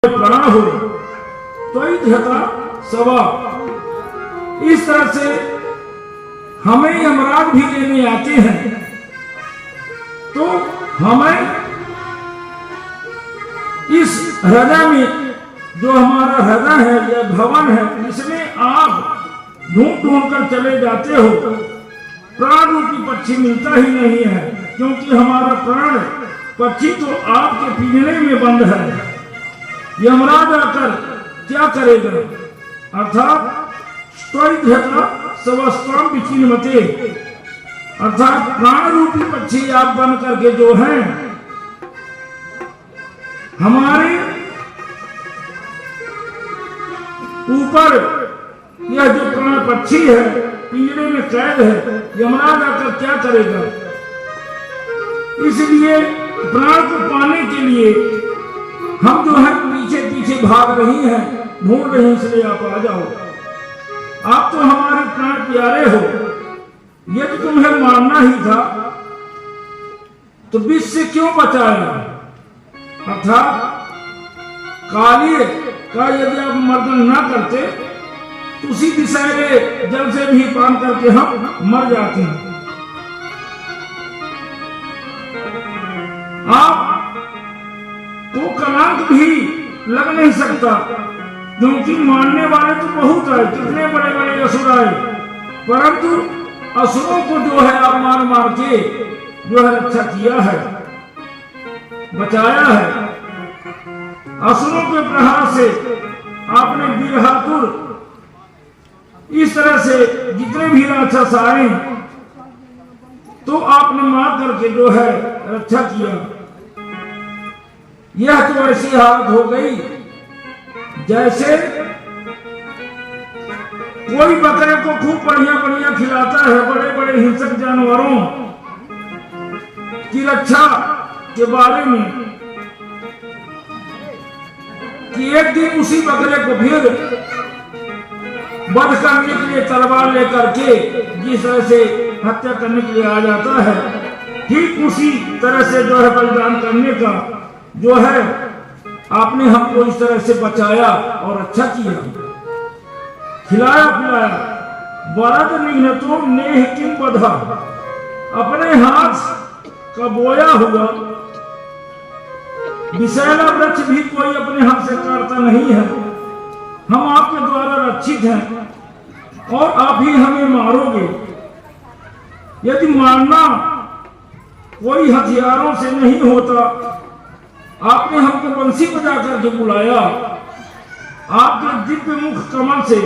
प्राण हो तो ही धता सवा। इस तरह से हमें यमराज भी लेने आते हैं, तो हमें इस हृदय में जो हमारा हृदय है या भवन है, इसमें आप ढूंढ ढूंढ कर चले जाते हो। प्राण रूपी पक्षी मिलता ही नहीं है, क्योंकि हमारा प्राण पक्षी तो आपके पिंजरे में बंद है। यमराज आकर क्या करेगा? अर्थात सवस्त्राम विचिन्वते, अर्थात प्राण रूपी पक्षी आप बन करके जो हैं हमारे ऊपर, यह जो प्राण पक्षी है पिंजरे में कैद है, यमराज आकर क्या करेगा? इसलिए प्राण को पाने के लिए हम जो है पीछे पीछे भाग रही हैं, ढूंढ रही, इसलिए आप आ जाओ। आप तो हमारे प्राण प्यारे हो, यदि तुम्हें मारना ही था तो विष से क्यों बचाया? अर्थात काली का यदि आप मर्दन न करते तो उसी विषैले जल से भी पान करके हम मर जाते हैं। आप तो कलंक भी लग नहीं सकता, क्योंकि मानने वाले तो बहुत है, कितने बड़े बड़े असुर आए, परंतु असुरों को जो है आप मार मार के जो है रक्षा किया है, बचाया है। असुरों के प्रहार से आपने वीरहातुर, इस तरह से जितने भी राक्षस आए तो आपने मार करके जो है रक्षा किया। यह तो ऐसी हालत हो गई जैसे कोई बकरे को खूब बढ़िया बढ़िया खिलाता है, बड़े बड़े हिंसक जानवरों की रक्षा के बारे में, कि एक दिन उसी बकरे को फिर वध करने के लिए तलवार लेकर के जिस तरह से हत्या करने के लिए आ जाता है, ठीक उसी तरह से जो है बलिदान करने का जो है आपने हमको इस तरह से बचाया और अच्छा किया, खिलाया पिलाया। वरद निघ्नतो नेह किम बधा, अपने हाथ का बोया हुआ विषैला वृक्ष भी कोई अपने हाथ से काटता नहीं है। हम आपके द्वारा रक्षित हैं और आप ही हमें मारोगे। यदि मारना कोई हथियारों से नहीं होता, आपने हमको बंसी बजा करके बुलाया, आपके दिव्य मुख कमल से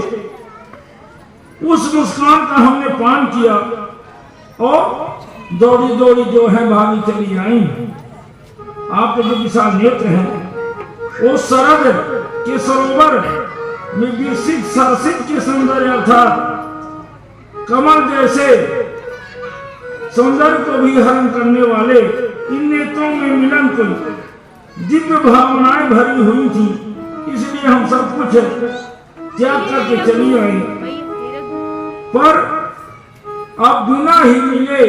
उस मुस्कान का हमने पान किया और दौड़ी दौड़ी जो है भागी चली आई। आपके जो विशाल नेत्र हैं वो शरद के सरोवर में विकसित शासित के सौंदर्य अर्थात कमल जैसे सौंदर्य को भी हरण करने वाले इन नेत्रों में मिलन को दिव्य भावनाएं भरी हुई थी, इसलिए हम सब कुछ त्याग करके चली आई। पर आप बिना ही मिले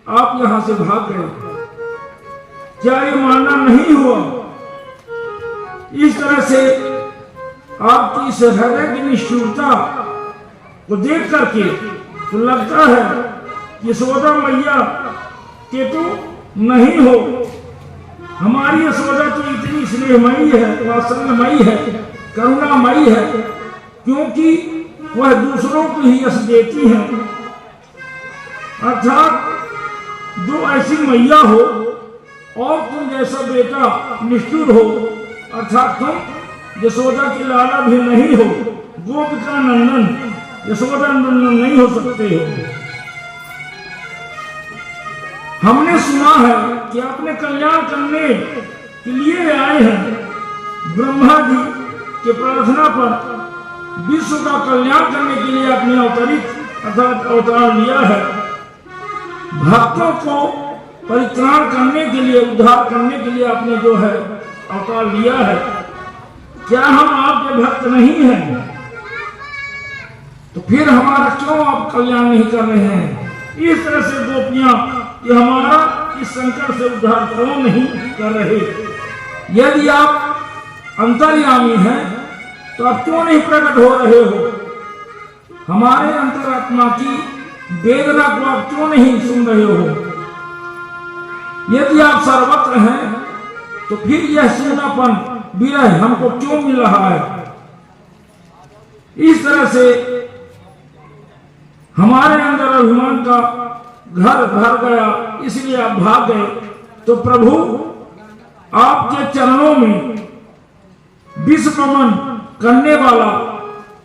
आप यहां से भाग गए। क्या ये मानना नहीं हुआ? इस तरह से आपकी इस हृदय की निष्ठुरता को देख करके तो लगता है यशोदा मैया के तो नहीं हो। हमारी यशोदा तो इतनी स्नेहमयी है, वात्सल्यमयी है, करुणामयी है, क्योंकि वह दूसरों को ही यश देती है। अर्थात जो ऐसी मैया हो और तुम जैसा बेटा निष्ठुर हो, अर्थात तुम यशोदा की लाला भी नहीं हो, गोपिका नंदन यशोदा नंदन नहीं हो सकते हो। हमने सुना है कि आपने कल्याण करने के लिए आए हैं। ब्रह्मा जी के प्रार्थना पर विश्व का कल्याण करने के लिए आपने अवतरित अर्थात अवतार लिया है। भक्तों को परित्राण करने के लिए, उद्धार करने के लिए आपने जो है अवतार लिया है। क्या हम आपके भक्त नहीं हैं? तो फिर हमारा क्यों आप कल्याण नहीं कर रहे हैं? इस तरह से गोपियां कि हमारा इस संकट से उद्धार क्यों नहीं कर रहे? यदि आप अंतर्यामी हैं, तो आप क्यों नहीं प्रकट हो रहे हो? हमारे अंतरात्मा की वेदना को आप क्यों नहीं सुन रहे हो? यदि आप सर्वत्र हैं तो फिर यह सूनापन, विरह हमको क्यों मिल रहा है? इस तरह से हमारे अंदर अभिमान का घर भर गया, इसलिए आप भाग गए। तो प्रभु आपके चरणों में विश्वमन करने वाला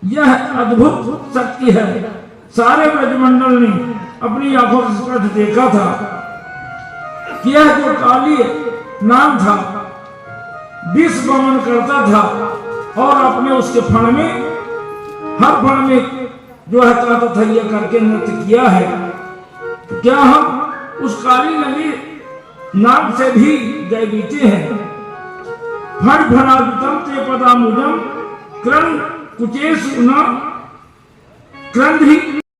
यह अद्भुत शक्ति है। सारे ब्रजमंडल ने अपनी आंखों से स्पष्ट देखा था कि यह जो काली नाम था विश्वमन करता था, और अपने उसके फण में, हर फण में जो है कहता था यह करके नृत्य किया है। तो क्या हम उस काली नदी नाग से भी गए बीते हैं? फण फणादितम ते पदामुजम क्रंद कुचेषु न क्रंद्रि